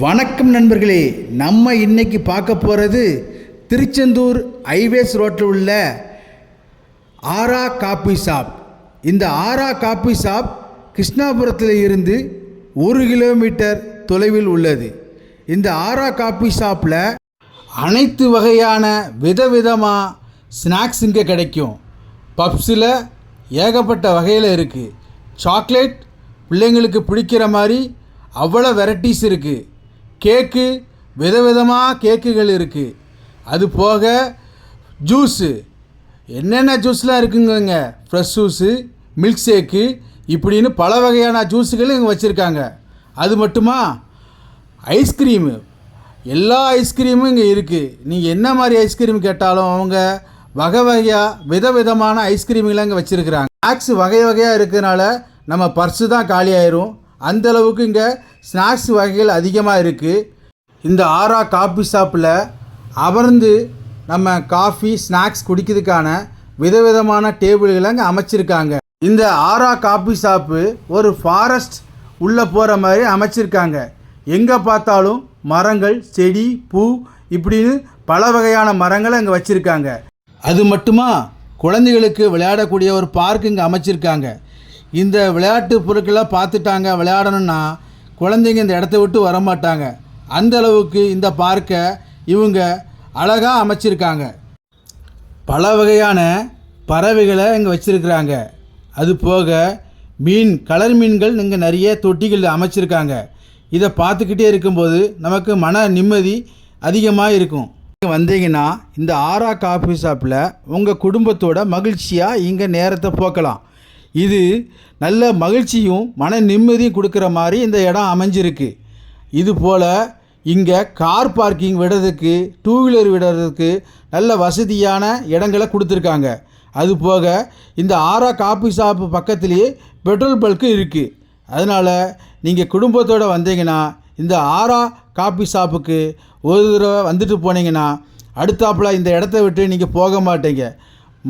வணக்கம் நண்பர்களே, நம்ம இன்னைக்கு பார்க்க போகிறது திருச்செந்தூர் ஹைவேஸ் ரோட்டில் உள்ள ஆரா காபி ஷாப். இந்த ஆரா காபி ஷாப் கிருஷ்ணாபுரத்தில் இருந்து 1 கிலோமீட்டர் தொலைவில் உள்ளது. இந்த ஆரா காபி ஷாப்பில் அனைத்து வகையான விதவிதமாக ஸ்நாக்ஸ் இங்கே கிடைக்கும். பப்ஸில் ஏகப்பட்ட வகையில் இருக்குது. சாக்லேட் பிள்ளைங்களுக்கு பிடிக்கிற மாதிரி அவ்வளோ வெரைட்டிஸ் இருக்குது. கேக்கு விதவிதமாக கேக்குகள் இருக்குது. அது போக ஜூஸு என்னென்ன ஜூஸ்லாம் இருக்குங்க, ஃப்ரெஷ் ஜூஸு, மில்க் ஷேக்கு இப்படின்னு பல வகையான ஜூஸுகள் இங்கே வச்சுருக்காங்க. அது மட்டுமா, ஐஸ்கிரீமு, எல்லா ஐஸ்கிரீமும் இங்கே இருக்குது. நீங்கள் என்ன மாதிரி ஐஸ்கிரீம் கேட்டாலும் அவங்க வகை வகையாக விதவிதமான ஐஸ்கிரீம்லாம் இங்கே வச்சுருக்குறாங்க. ஸ்நாக்ஸ் வகை வகையாக இருக்கிறதுனால நம்ம பர்ஸு தான் காலி ஆயிரும். அந்தளவுக்கு இங்கே ஸ்நாக்ஸ் வகைகள் அதிகமாக இருக்குது. இந்த ஆரா காபி ஷாப்பில் அமர்ந்து நம்ம காஃபி ஸ்நாக்ஸ் குடிக்கிறதுக்கான விதவிதமான டேபிள்களை அங்கே அமைச்சிருக்காங்க. இந்த ஆரா காபி ஷாப்பு ஒரு ஃபாரஸ்ட் உள்ளே போகிற மாதிரி அமைச்சிருக்காங்க. எங்கே பார்த்தாலும் மரங்கள், செடி, பூ இப்படின்னு பல வகையான மரங்களை அங்கே வச்சுருக்காங்க. அது மட்டுமா, குழந்தைகளுக்கு விளையாடக்கூடிய ஒரு பார்க் இங்கே அமைச்சிருக்காங்க. இந்த விளையாட்டு பொருட்களை பார்த்துட்டாங்க விளையாடணுன்னா குழந்தைங்க இந்த இடத்த விட்டு வரமாட்டாங்க. அந்த அளவுக்கு இந்த பார்க்கை இவங்க அழகாக அமைச்சிருக்காங்க. பல வகையான பறவைகளை இங்கே வச்சுருக்குறாங்க. அது போக கலர் மீன்கள் இங்கே நிறைய தொட்டிகள் அமைச்சிருக்காங்க. இதை பார்த்துக்கிட்டே இருக்கும்போது நமக்கு மன நிம்மதி அதிகமாக இருக்கும். வந்தீங்கன்னா இந்த ஆரா காஃபி ஷாப்பில் உங்கள் குடும்பத்தோட மகிழ்ச்சியாக இங்கே நேரத்தை போக்கலாம். இது நல்ல மகிழ்ச்சியும் மன நிம்மதியும் கொடுக்குற மாதிரி இந்த இடம் அமைஞ்சிருக்கு. இது போல் இங்கே கார் பார்க்கிங் விடுறதுக்கு, 2 வீலர் விடுறதுக்கு நல்ல வசதியான இடங்களை கொடுத்துருக்காங்க. அது போக இந்த ஆரா காபி ஷாப்பு பக்கத்துலேயே பெட்ரோல் பல்க்கு இருக்குது. அதனால் நீங்கள் குடும்பத்தோடு வந்தீங்கன்னா இந்த ஆரா காபி ஷாப்புக்கு ஒரு தடவை வந்துட்டு போனீங்கன்னா அடுத்தாப்பில் இந்த இடத்த விட்டு நீங்கள் போக மாட்டீங்க.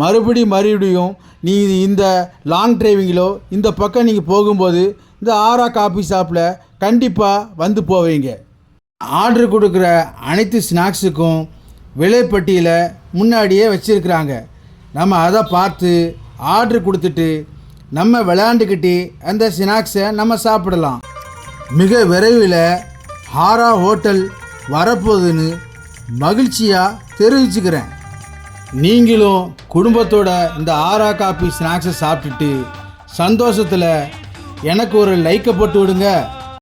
மறுபடியும் நீங்கள் இந்த லாங் டிரைவிங்கிலோ இந்த பக்கம் நீங்கள் போகும்போது இந்த ஆரா காபி ஷாப்பில் கண்டிப்பாக வந்து போவீங்க. ஆர்டர் கொடுக்குற அனைத்து ஸ்நாக்ஸுக்கும் விலைப்பட்டியலை முன்னாடியே வச்சுருக்குறாங்க. நம்ம அதை பார்த்து ஆர்டர் கொடுத்துட்டு நம்ம விளையாண்டுக்கிட்டு அந்த ஸ்நாக்ஸை நம்ம சாப்பிடலாம். மிக விரைவில் ஆரா ஹோட்டல் வரப்போகுதுன்னு மகிழ்ச்சியாக தெரிவிச்சுக்கிறேன். நீங்களும் குடும்பத்தோட இந்த ஆரா காபி ஸ்நாக்ஸை சாப்பிட்டுட்டு சந்தோஷத்தில் எனக்கு ஒரு லைக்கை போட்டு விடுங்க.